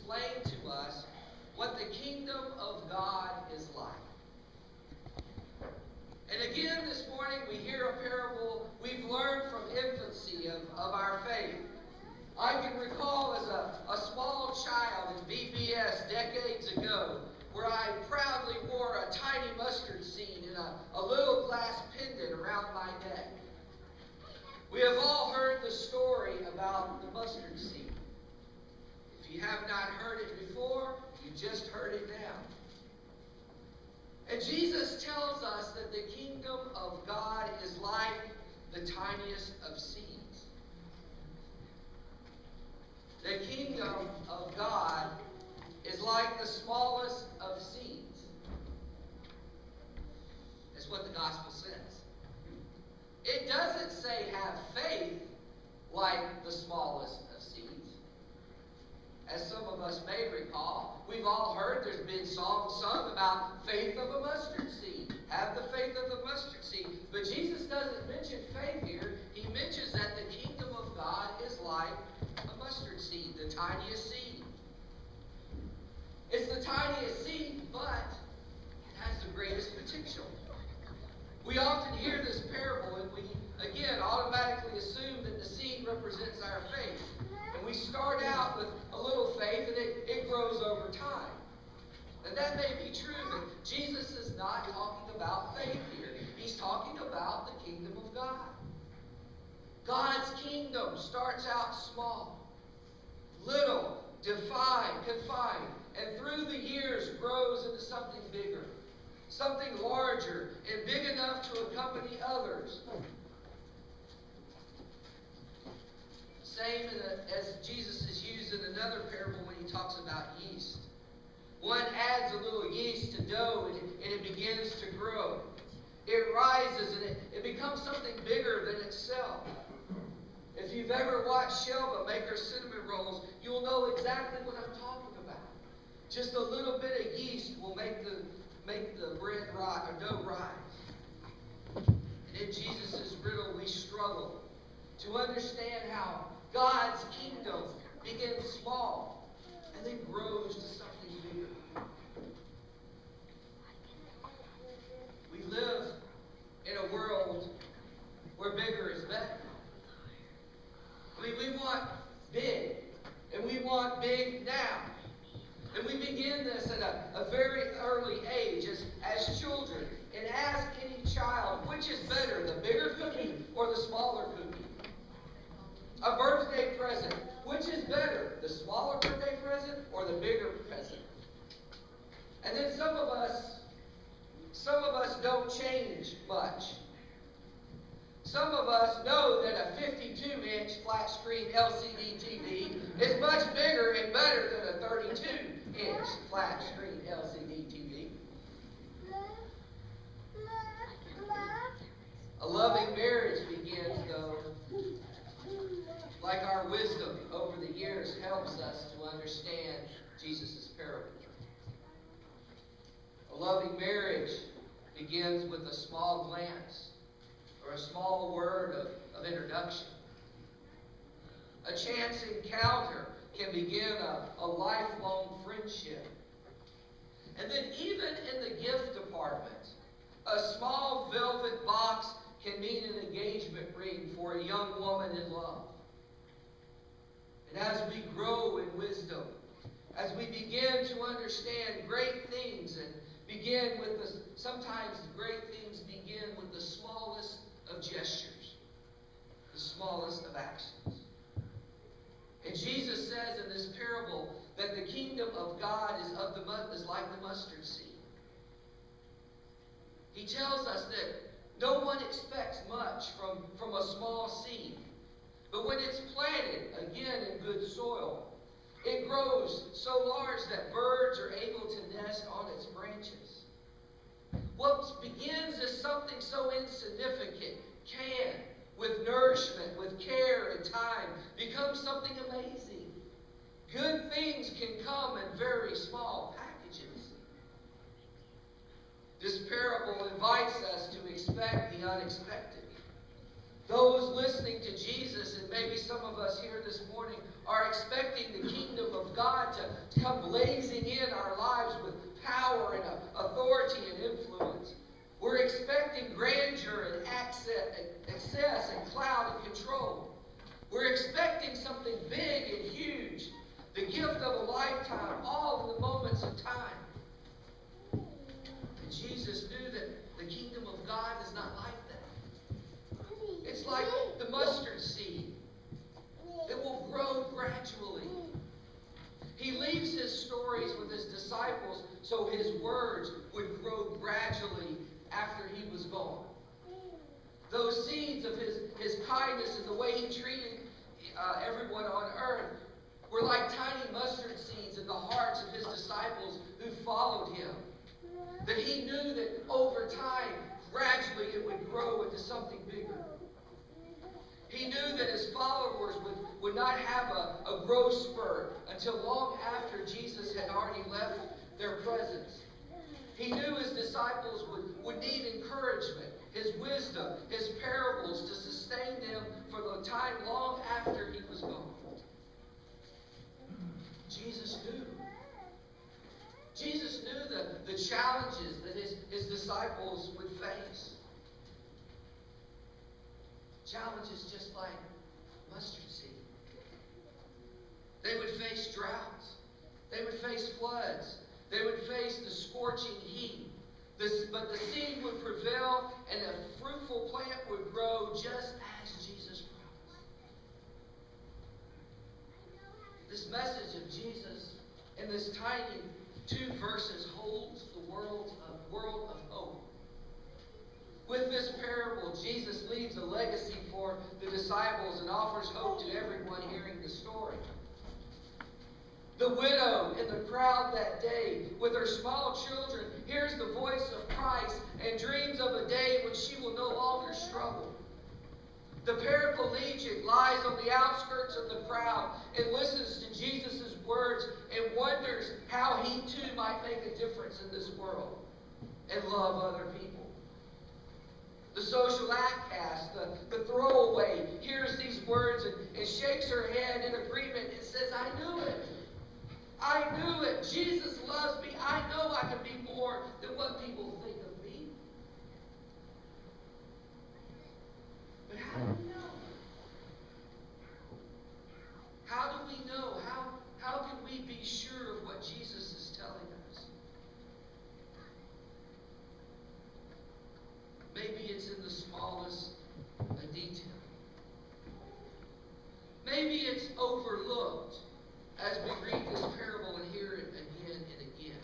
explain to us what the kingdom of God is like. And again this morning we hear a parable we've learned from infancy of our faith. I can recall as a small child in VBS decades ago where I proudly wore a tiny mustard seed in a little glass pendant around my neck. We have all heard the story about the mustard seed. If you have not heard it before, you just heard it now. And Jesus tells us that the kingdom of God is like the tiniest of seeds. The kingdom of God is like the smallest of seeds. That's what the gospel says. It doesn't say have faith like the smallest of seeds. As some of us may recall, we've all heard there's been songs sung about faith of a mustard seed. Have the faith of the mustard seed. But Jesus doesn't mention faith here. He mentions that the kingdom of God is like a mustard seed, the tiniest seed. It's the tiniest seed, but it has the greatest potential. We often hear this parable and we, again, automatically assume that the seed represents our faith. And we start out with a little faith and it grows over time. And that may be true, but Jesus is not talking about faith here. He's talking about the kingdom of God. God's kingdom starts out small, little, defined, confined, and through the years grows into something bigger, something larger, and big enough to accompany others. Same as Jesus is used in another parable when he talks about yeast. One adds a little yeast to dough and it begins to grow. It rises and it becomes something bigger than itself. If you've ever watched Shelba make her cinnamon rolls, you'll know exactly what I'm talking about. Just a little bit of yeast will make the bread rise or dough rise. And in Jesus' riddle, we struggle to understand how God's kingdom begins small and then grows to something bigger. We live in a world where bigger is better. I mean, we want big, and we want big now. And we begin this at a very early age as children and ask any child, which is better, the bigger cookie or the smaller cookie? A birthday present, which is better, the smaller birthday present or the bigger present? And then some of us don't change much. Some of us know that a 52-inch flat screen LCD TV is much bigger and better than a 32-inch flat screen LCD TV. A loving marriage begins, though, like our wisdom over the years helps us to understand Jesus' parable. A loving marriage begins with a small glance or a small word of introduction. A chance encounter can begin a lifelong friendship. And then even in the gift department, a small velvet box can mean an engagement ring for a young woman in love. And as we grow in wisdom, as we begin to understand great things and begin with sometimes great things begin with the smallest of gestures, the smallest of actions. And Jesus says in this parable that the kingdom of God is like the mustard seed. He tells us that no one expects much from a small seed. But when it's planted, again in good soil, it grows so large that birds are able to nest on its branches. What begins as something so insignificant can, with nourishment, with care and time, become something amazing. Good things can come in very small packages. This parable invites us to expect the unexpected. Those listening to Jesus, and maybe some of us here this morning, are expecting the kingdom of God to come blazing in our lives with power and authority and influence. We're expecting grandeur and excess and clout and control. We're expecting something big and huge, the gift of a lifetime, all in the moments of time. And Jesus knew that the kingdom of God is not like that. It's like the mustard seed. It will grow gradually. He leaves his stories with his disciples so his words would grow gradually after he was gone. Those seeds of his kindness and the way he treated everyone on earth were like tiny mustard seeds in the hearts of his disciples who followed him. That he knew that over time, gradually it would grow into something bigger. He knew that his followers would not have a growth spurt until long after Jesus had already left their presence. He knew his disciples would need encouragement, his wisdom, his parables to sustain them for the time long after he was gone. Jesus knew. Jesus knew the challenges that his disciples would face. Challenges just like mustard seed. They would face droughts. They would face floods. They would face the scorching heat. But the seed would prevail and a fruitful plant would grow just as Jesus promised. This message of Jesus in this tiny 2 verses holds the world of hope. With this parable, Jesus leaves a legacy for the disciples and offers hope to everyone hearing the story. The widow in the crowd that day, with her small children, hears the voice of Christ and dreams of a day when she will no longer struggle. The paraplegic lies on the outskirts of the crowd and listens to Jesus' words and wonders how he too might make a difference in this world and love other people. The social outcast, the throwaway, hears these words and shakes her head in agreement and says, I knew it. I knew it. Jesus loves me. I know I can be more than what people think of me. But how do we know? How do we know? How can we be sure of what Jesus is telling us? Maybe it's in the smallest detail. Maybe it's overlooked as we read this parable and hear it again and again.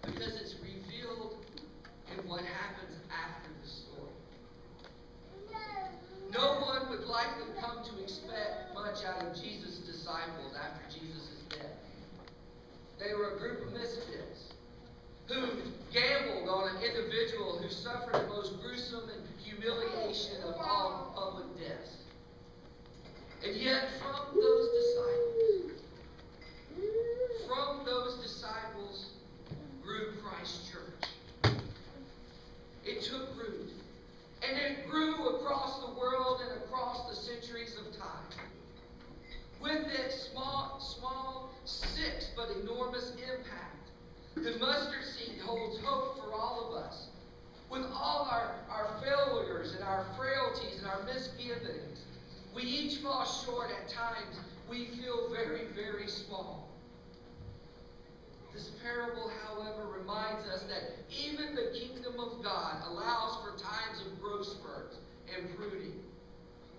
Because it's revealed in what happens after the story. No one would likely come to expect much out of Jesus' disciples after Jesus' death. They were a group of misfits who gambled on an individual who suffered the most gruesome and humiliation of all public deaths. And yet from those disciples grew Christ Church. It took root. And it grew across the world and across the centuries of time. With its small 6 but enormous impact, the mustard seed holds hope for all of us. With all our failures and our frailties and our misgivings, we each fall short at times. We feel very, very small. This parable, however, reminds us that even the kingdom of God allows for times of growth spurts and pruning.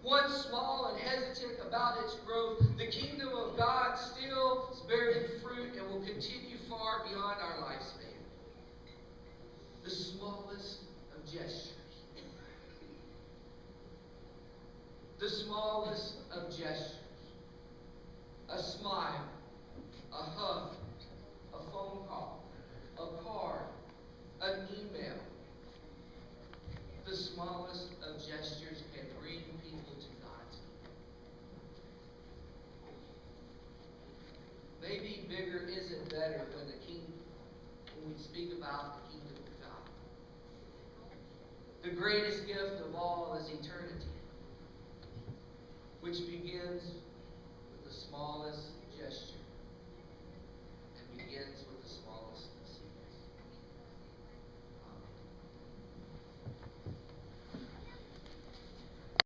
Once small and hesitant about its growth, the kingdom of God still is bearing fruit and will continue far beyond our lifespan. The smallest of gestures. The smallest of gestures. A smile, a hug, a phone call, a card, an email. The smallest of gestures can bring people to God's kingdom. Maybe bigger isn't better when we speak about the kingdom of God. The greatest gift of all is eternity, which begins with the smallest